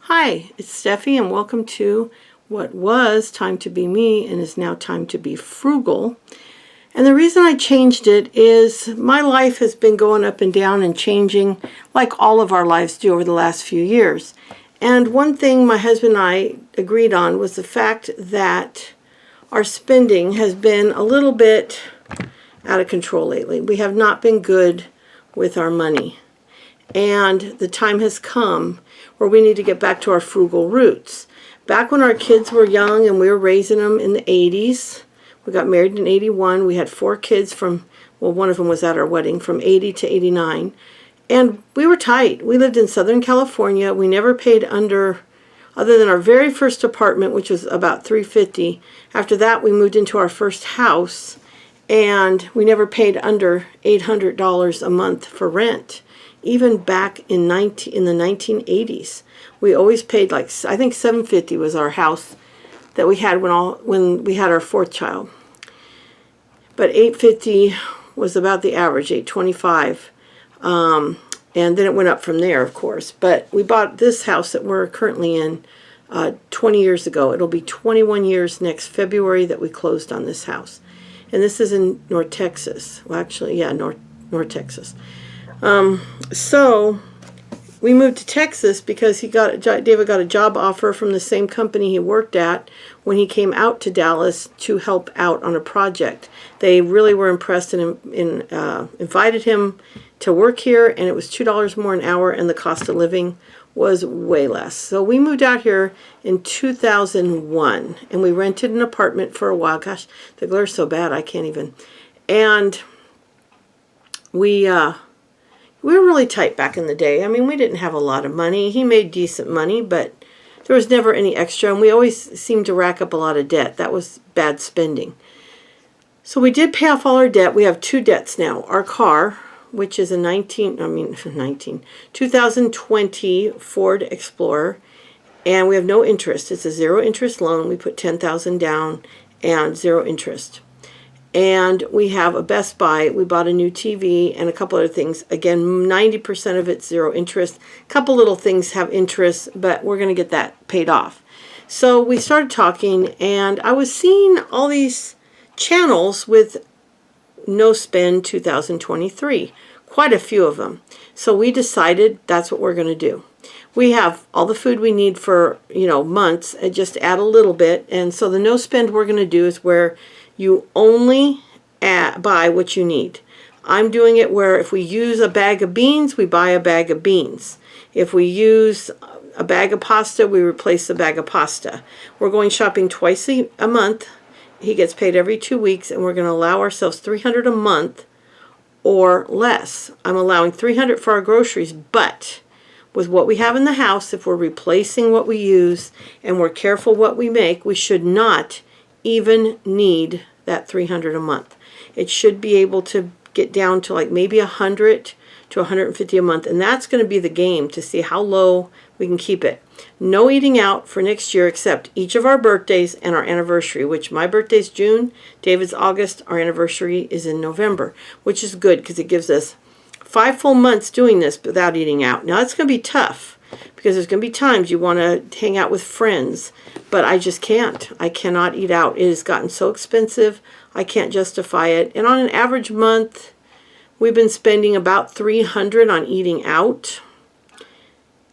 Hi, it's Steffi and welcome to what was Time to Be Me and is now Time to Be Frugal. And the reason I changed it is my life has been going up and down and changing like all of our lives do over the last few years. And one thing my husband and I agreed on was the fact that our spending has been a little bit out of control lately. We have not been good with our money. And the time has come where we need to get back to our frugal roots. Back when our kids were young and we were raising them in the 80s, we got married in 81. We had 4 kids from, well, one of them was at our wedding, from 80 to 89. And we were tight. We lived in Southern California. We never paid under, other than our very first apartment, which was about $350. After that, we moved into our first house, and we never paid under $800 a month for rent. Even back in the 1980s, we always paid like, I think $750 was our house that we had when we had our 4th child. But $850 was about the average, $825, and then it went up from there, of course. But we bought this house that we're currently in 20 years ago. It'll be 21 years next February that we closed on this house, and this is in North Texas. Well, actually, yeah, North Texas. So we moved to Texas because David got a job offer from the same company he worked at when he came out to Dallas to help out on a project. They really were impressed and invited him to work here, and it was $2 more an hour, and the cost of living was way less. So we moved out here in 2001, and we rented an apartment for a while. Gosh, the glare is so bad I can't even. And we were really tight back in the day. I mean, we didn't have a lot of money. He made decent money, but there was never any extra, and we always seemed to rack up a lot of debt. That was bad spending. So we did pay off all our debt. We have 2 debts now. Our car, which is a 2020 Ford Explorer, and we have no interest. It's a 0 interest loan. We put $10,000 down and 0 interest. And we have a Best Buy. We bought a new TV and a couple other things. Again, 90% of it's 0 interest. A couple little things have interest, but we're going to get that paid off. So we started talking, and I was seeing all these channels with no spend 2023. Quite a few of them. So we decided that's what we're going to do. We have all the food we need for, months, and just add a little bit. And so the no spend we're going to do is where you only buy what you need. I'm doing it where if we use a bag of beans, we buy a bag of beans. If we use a bag of pasta, we replace the bag of pasta. We're going shopping twice a month. He gets paid every 2 weeks, and we're going to allow ourselves $300 a month or less. I'm allowing $300 for our groceries, but with what we have in the house, if we're replacing what we use and we're careful what we make, we should not even need that $300 a month. It should be able to get down to like maybe $100 to $150 a month, and that's going to be the game to see how low we can keep it. No eating out for next year except each of our birthdays and our anniversary, which my birthday's June, David's August, our anniversary is in November, which is good because it gives us 5 full months doing this without eating out. Now it's going to be tough because there's going to be times you want to hang out with friends, but I just can't. I cannot eat out. It has gotten so expensive, I can't justify it. And on an average month, we've been spending about $300 on eating out,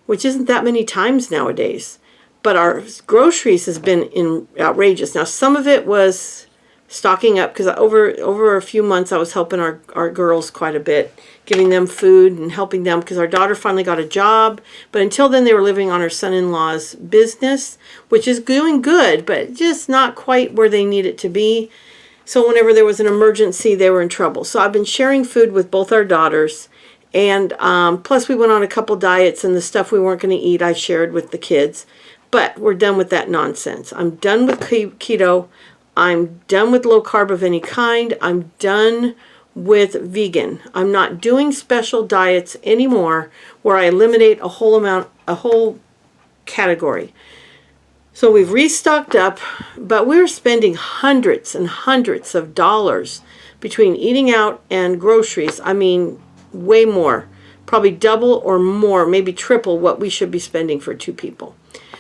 which isn't that many times nowadays. But our groceries has been outrageous. Now, some of it was stocking up because over a few months I was helping our girls quite a bit, giving them food and helping them because our daughter finally got a job. But until then, they were living on her son-in-law's business, which is doing good, but just not quite where they need it to be. So whenever there was an emergency, they were in trouble. So I've been sharing food with both our daughters. And plus we went on a couple diets, and the stuff we weren't going to eat I shared with the kids. But we're done with that nonsense. I'm done with keto. I'm done with low carb of any kind. I'm done with vegan. I'm not doing special diets anymore where I eliminate a whole category. So we've restocked up, but we're spending hundreds and hundreds of dollars between eating out and groceries. I mean, way more probably double or more, maybe triple what we should be spending for 2 people.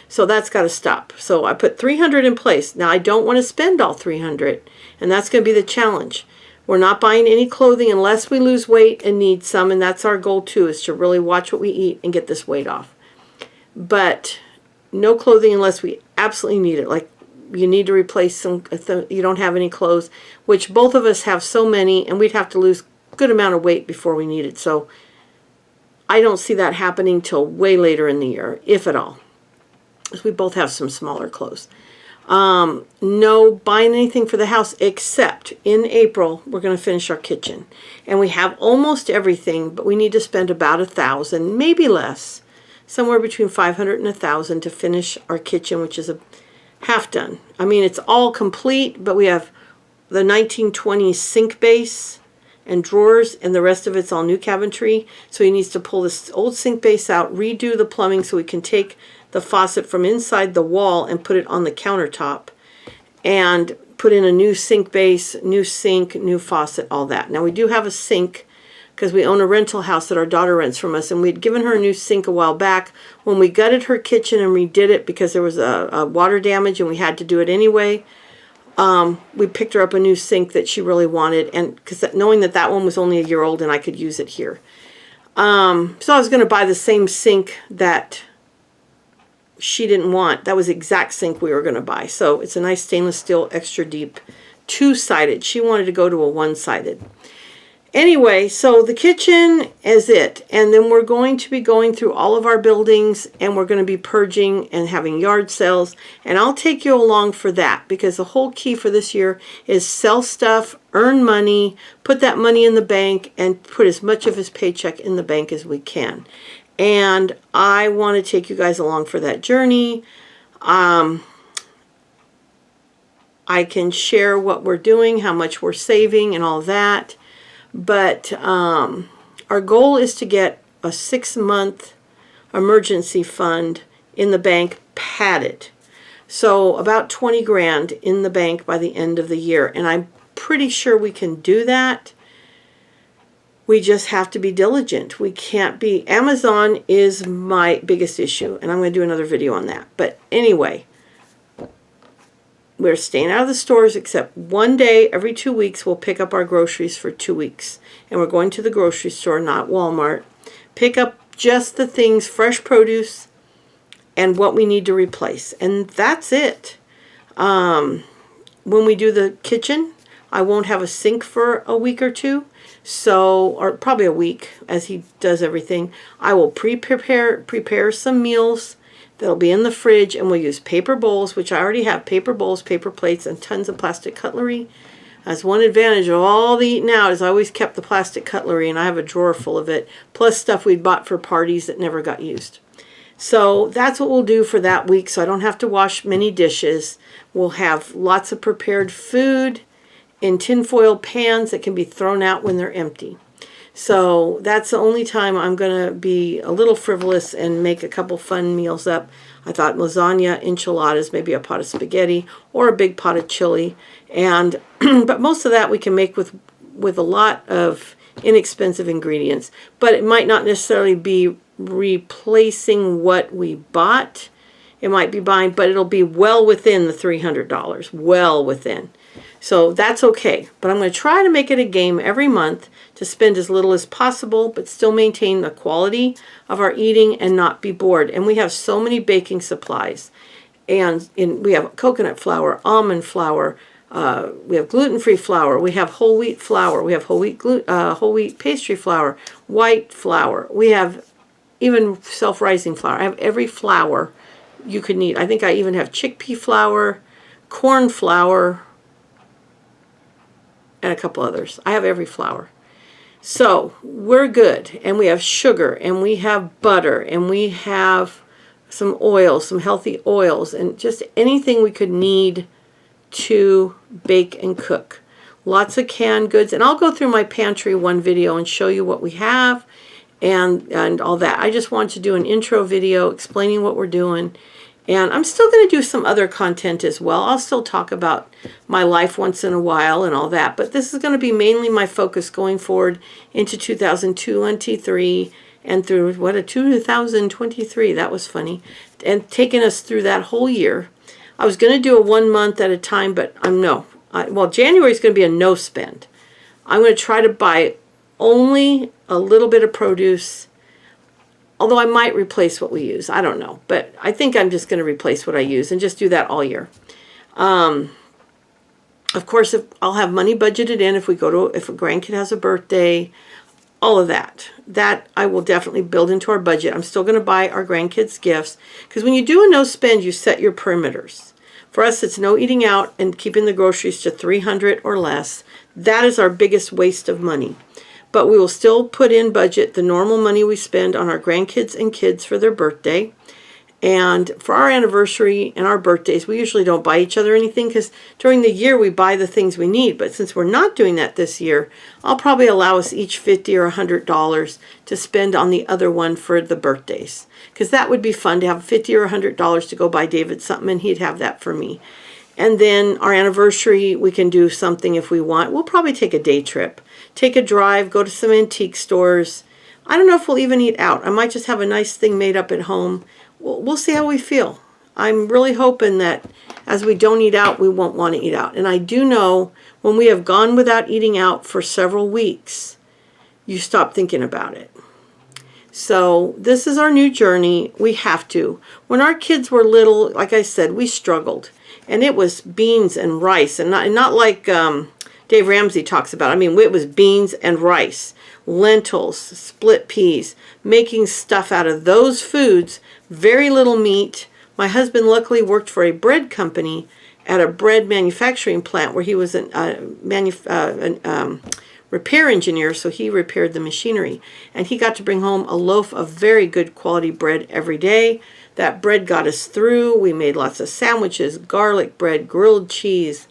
So that's got to stop. So I put 300 in place. Now I don't want to spend all 300, and that's going to be the challenge. We're not buying any clothing unless we lose weight and need some, and that's our goal too, is to really watch what we eat and get this weight off. But no clothing unless we absolutely need it. Like you need to replace some, you don't have any clothes, which both of us have so many, and we'd have to lose a good amount of weight before we need it. So I don't see that happening till way later in the year, if at all. Because we both have some smaller clothes. No buying anything for the house, except in April we're going to finish our kitchen, and we have almost everything, but we need to spend about $1,000, maybe less, somewhere between 500 and 1,000 to finish our kitchen, which is a half done. I mean, it's all complete, but we have the 1920s sink base and drawers, and the rest of it's all new cabinetry. So he needs to pull this old sink base out, redo the plumbing so we can take the faucet from inside the wall and put it on the countertop, and put in a new sink base, new sink, new faucet, all that. Now we do have a sink because we own a rental house that our daughter rents from us, and we'd given her a new sink a while back. When we gutted her kitchen and redid it because there was a water damage and we had to do it anyway, we picked her up a new sink that she really wanted, and because knowing that that one was only a year old and I could use it here. So I was going to buy the same sink that she didn't want. That was the exact sink we were going to buy. So it's a nice stainless steel, extra deep, 2-sided. She wanted to go to a 1-sided. Anyway, so the kitchen is it. And then we're going to be going through all of our buildings, and we're going to be purging and having yard sales. And I'll take you along for that, because the whole key for this year is sell stuff, earn money, put that money in the bank, and put as much of his paycheck in the bank as we can. And I want to take you guys along for that journey. I can share what we're doing, how much we're saving, and all that. But our goal is to get a 6-month emergency fund in the bank padded. So about 20 grand in the bank by the end of the year. And I'm pretty sure we can do that. We just have to be diligent. We can't be. Amazon is my biggest issue, and I'm going to do another video on that. But anyway, we're staying out of the stores except one day every 2 weeks. We'll pick up our groceries for 2 weeks. And we're going to the grocery store, not Walmart. Pick up just the things, fresh produce, and what we need to replace. And that's it. When we do the kitchen, I won't have a sink for a week or two. So, or probably a week as he does everything. I will prepare some meals that'll be in the fridge, and we'll use paper bowls, which I already have paper bowls, paper plates, and tons of plastic cutlery. That's one advantage of all the eating out, is I always kept the plastic cutlery, and I have a drawer full of it, plus stuff we'd bought for parties that never got used. So that's what we'll do for that week, so I don't have to wash many dishes. We'll have lots of prepared food in tinfoil pans that can be thrown out when they're empty. So that's the only time I'm going to be a little frivolous and make a couple fun meals up. I thought lasagna, enchiladas, maybe a pot of spaghetti, or a big pot of chili. And but most of that we can make with a lot of inexpensive ingredients. But it might not necessarily be replacing what we bought. It might be buying, but it'll be well within the $300, well within. So that's okay. But I'm going to try to make it a game every month to spend as little as possible, but still maintain the quality of our eating and not be bored. And we have so many baking supplies. And we have coconut flour, almond flour, we have gluten-free flour, we have whole wheat flour, we have whole wheat pastry flour, white flour. We have even self-rising flour. I have every flour you could need. I think I even have chickpea flour, corn flour, and a couple others. I have every flour. So we're good. And we have sugar, and we have butter, and we have some oils, some healthy oils, and just anything we could need to bake and cook. Lots of canned goods. And I'll go through my pantry one video and show you what we have and all that. I just want to do an intro video explaining what we're doing. And I'm still going to do some other content as well. I'll still talk about my life once in a while and all that. But this is going to be mainly my focus going forward into 2023 and through what a 2023, that was funny, and taking us through that whole year. I was going to do a 1 month at a time, but well, January is going to be a no spend. I'm going to try to buy only a little bit of produce, although I might replace what we use. I don't know, but I think I'm just going to replace what I use and just do that all year. Of course, if I'll have money budgeted in if a grandkid has a birthday, all of that. That I will definitely build into our budget. I'm still going to buy our grandkids gifts, because when you do a no spend, you set your perimeters. For us, it's no eating out and keeping the groceries to $300 or less. That is our biggest waste of money. But we will still put in budget the normal money we spend on our grandkids and kids for their birthday. And for our anniversary and our birthdays, we usually don't buy each other anything, because during the year we buy the things we need. But since we're not doing that this year, I'll probably allow us each $50 or $100 to spend on the other one for the birthdays. Because that would be fun to have $50 or $100 to go buy David something, and he'd have that for me. And then our anniversary, we can do something if we want. We'll probably take a day trip, take a drive, go to some antique stores. I don't know if we'll even eat out. I might just have a nice thing made up at home. We'll see how we feel. I'm really hoping that as we don't eat out, we won't want to eat out. And I do know when we have gone without eating out for several weeks, you stop thinking about it. So this is our new journey. We have to. When our kids were little, like I said, we struggled. And it was beans and rice. And not like Dave Ramsey talks about. I mean, it was beans and rice, lentils, split peas, making stuff out of those foods, very little meat. My husband luckily worked for a bread company at a bread manufacturing plant where he was a repair engineer, so he repaired the machinery. And he got to bring home a loaf of very good quality bread every day. That bread got us through. We made lots of sandwiches, garlic bread, grilled cheese,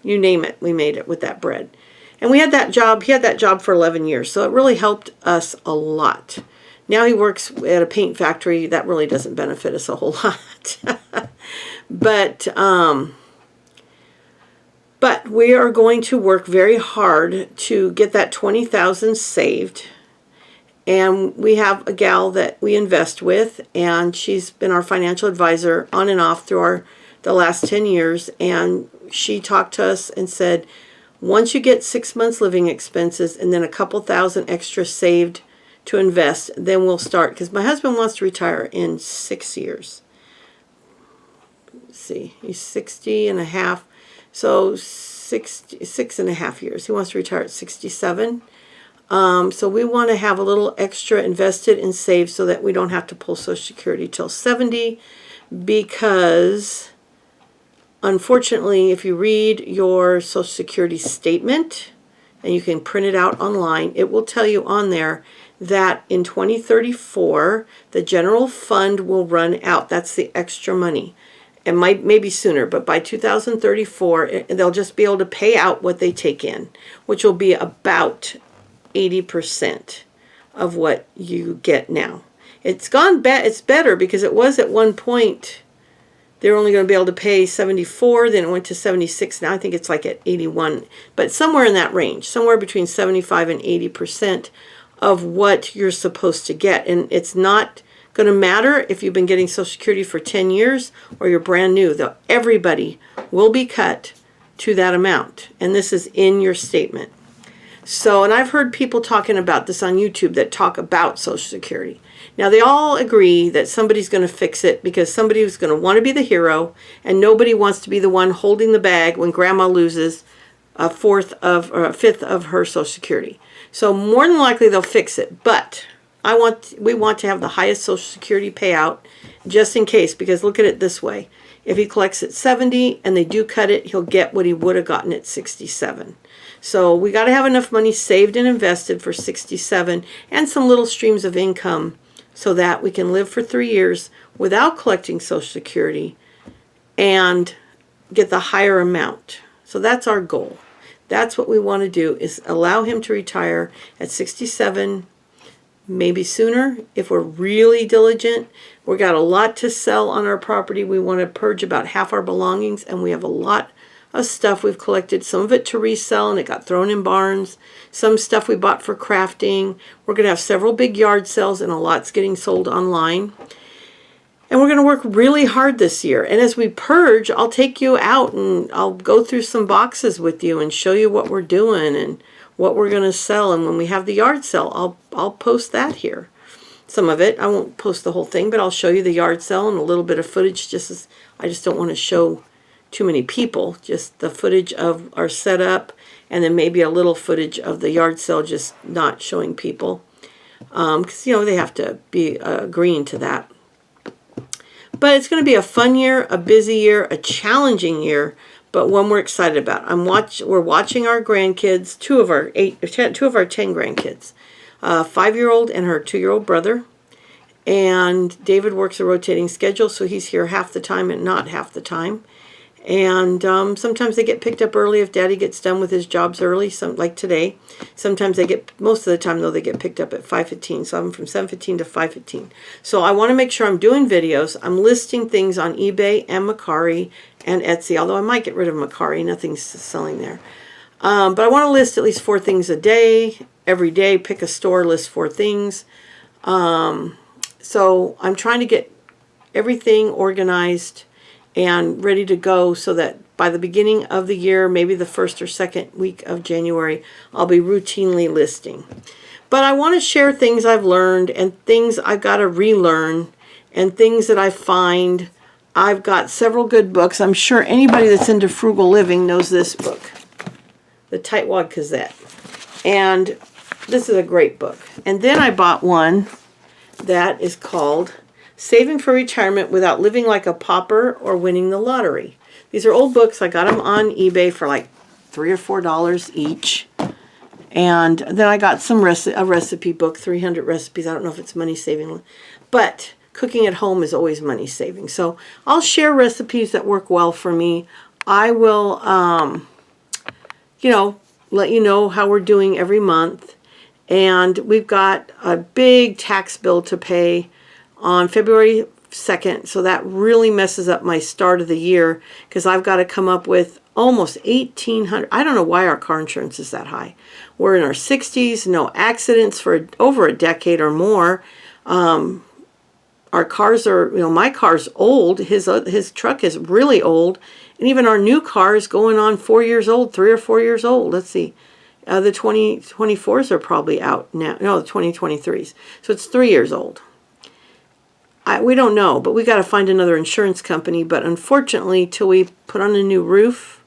you name it, we made it with that bread. And we had that job, he had that job for 11 years, so it really helped us a lot. Now he works at a paint factory. That really doesn't benefit us a whole lot. But we are going to work very hard to get that $20,000 saved. And we have a gal that we invest with, and she's been our financial advisor on and off through the last 10 years. And she talked to us and said, once you get 6 months living expenses and then a couple thousand extra saved to invest, then we'll start. Because my husband wants to retire in 6 years. Let's see, he's 60 and a half. So 6 and a half years. He wants to retire at 67. So we want to have a little extra invested and saved so that we don't have to pull Social Security till 70, because unfortunately, if you read your Social Security statement, and you can print it out online, it will tell you on there that in 2034, the general fund will run out. That's the extra money. It might maybe sooner, but by 2034, they'll just be able to pay out what they take in, which will be about 80% of what you get now. It's better because it was at one point they're only going to be able to pay 74, then it went to 76. Now I think it's like at 81, but somewhere in that range, somewhere between 75 and 80% of what you're supposed to get. And it's not going to matter if you've been getting Social Security for 10 years or you're brand new. Everybody will be cut to that amount, and this is in your statement. So, and I've heard people talking about this on YouTube that talk about Social Security. Now, they all agree that somebody's going to fix it because somebody is going to want to be the hero, and nobody wants to be the one holding the bag when grandma loses a fifth of her Social Security. So more than likely they'll fix it, but we want to have the highest Social Security payout just in case, because look at it this way. If he collects at 70 and they do cut it, he'll get what he would have gotten at 67. So we got to have enough money saved and invested for 67 and some little streams of income so that we can live for 3 years without collecting Social Security and get the higher amount. So that's our goal. That's what we want to do, is allow him to retire at 67, maybe sooner if we're really diligent. We've got a lot to sell on our property. We want to purge about half our belongings, and we have a lot of stuff we've collected, some of it to resell, and it got thrown in barns. Some stuff we bought for crafting. We're going to have several big yard sales, and a lot's getting sold online. And we're going to work really hard this year. And as we purge, I'll take you out and I'll go through some boxes with you and show you what we're doing and what we're going to sell. And when we have the yard sale, I'll post that here. Some of it. I won't post the whole thing, but I'll show you the yard sale and a little bit of footage. I just don't want to show too many people. Just the footage of our setup, and then maybe a little footage of the yard sale, just not showing people. Because, they have to be agreeing to that. But it's going to be a fun year, a busy year, a challenging year, but one we're excited about. We're watching our grandkids, two of our 10 grandkids, a 5-year-old and her 2-year-old brother. And David works a rotating schedule, so he's here half the time and not half the time. And sometimes they get picked up early if Daddy gets done with his jobs early, like today. Sometimes most of the time, though, they get picked up at 5:15. So I'm from 7:15 to 5:15. So I want to make sure I'm doing videos. I'm listing things on eBay and Mercari and Etsy, although I might get rid of Mercari. Nothing's selling there. But I want to list at least 4 things a day. Every day, pick a store, list 4 things. So I'm trying to get everything organized and ready to go so that by the beginning of the year, maybe the 1st or 2nd week of January, I'll be routinely listing. But I want to share things I've learned and things I've got to relearn and things that I find. I've got several good books. I'm sure anybody that's into frugal living knows this book, The Tightwad Gazette. And this is a great book. And then I bought one that is called Saving for Retirement Without Living Like a Pauper or Winning the Lottery. These are old books. I got them on eBay for like $3 or $4 each. And then I got a recipe book, 300 recipes. I don't know if it's money saving, but cooking at home is always money saving. So I'll share recipes that work well for me. I will, let you know how we're doing every month. And we've got a big tax bill to pay on February 2nd, so that really messes up my start of the year because I've got to come up with almost $1,800. I don't know why our car insurance is that high. We're in our 60s, no accidents for over a decade or more. Our cars are, my car's old. His truck is really old, and even our new car is going on 4 years old, 3 or 4 years old. Let's see. The 2024s are probably out now. No, the 2023s. So it's 3 years old. We don't know, but we got to find another insurance company. But unfortunately, till we put on a new roof,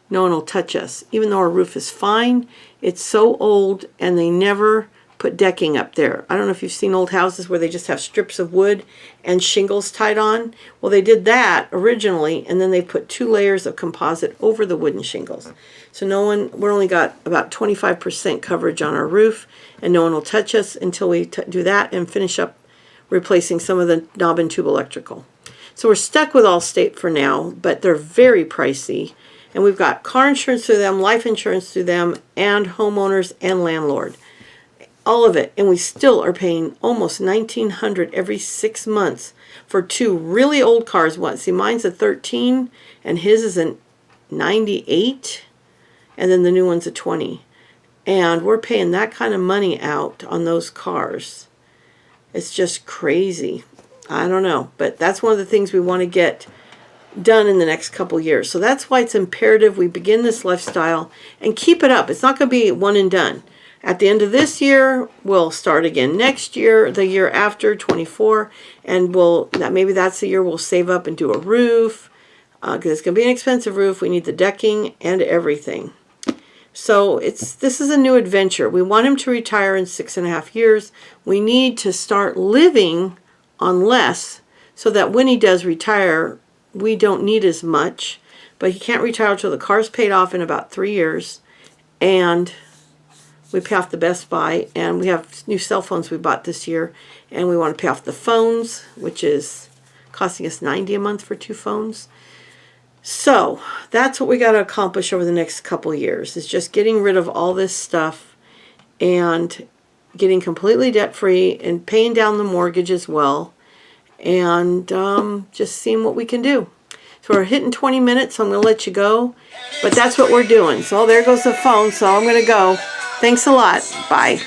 no one will touch us. Even though our roof is fine, it's so old, and they never put decking up there. I don't know if you've seen old houses where they just have strips of wood and shingles tied on. Well, they did that originally, and then they put 2 layers of composite over the wooden shingles. So we're only got about 25% coverage on our roof, and no one will touch us until we do that and finish up replacing some of the knob and tube electrical. So we're stuck with Allstate for now, but they're very pricey. And we've got car insurance through them, life insurance through them, and homeowners and landlord. All of it. And we still are paying almost $1,900 every 6 months for 2 really old cars. See, mine's a 13 and his is a 98. And then the new one's a 20. And we're paying that kind of money out on those cars. It's just crazy. I don't know. But that's one of the things we want to get done in the next couple years. So that's why it's imperative we begin this lifestyle and keep it up. It's not going to be one and done. At the end of this year, we'll start again next year, the year after, 24, and maybe that's the year we'll save up and do a roof, because it's going to be an expensive roof. We need the decking and everything. So this is a new adventure. We want him to retire in 6.5 years. We need to start living on less so that when he does retire, we don't need as much. But he can't retire until the car's paid off in about 3 years. And we pay off the Best Buy. And we have new cell phones we bought this year. And we want to pay off the phones, which is costing us $90 a month for 2 phones. So that's what we got to accomplish over the next couple years, is just getting rid of all this stuff and getting completely debt-free and paying down the mortgage as well, and just seeing what we can do. So we're hitting 20 minutes, so I'm going to let you go. But that's what we're doing. So there goes the phone, so I'm going to go. Thanks a lot. Bye.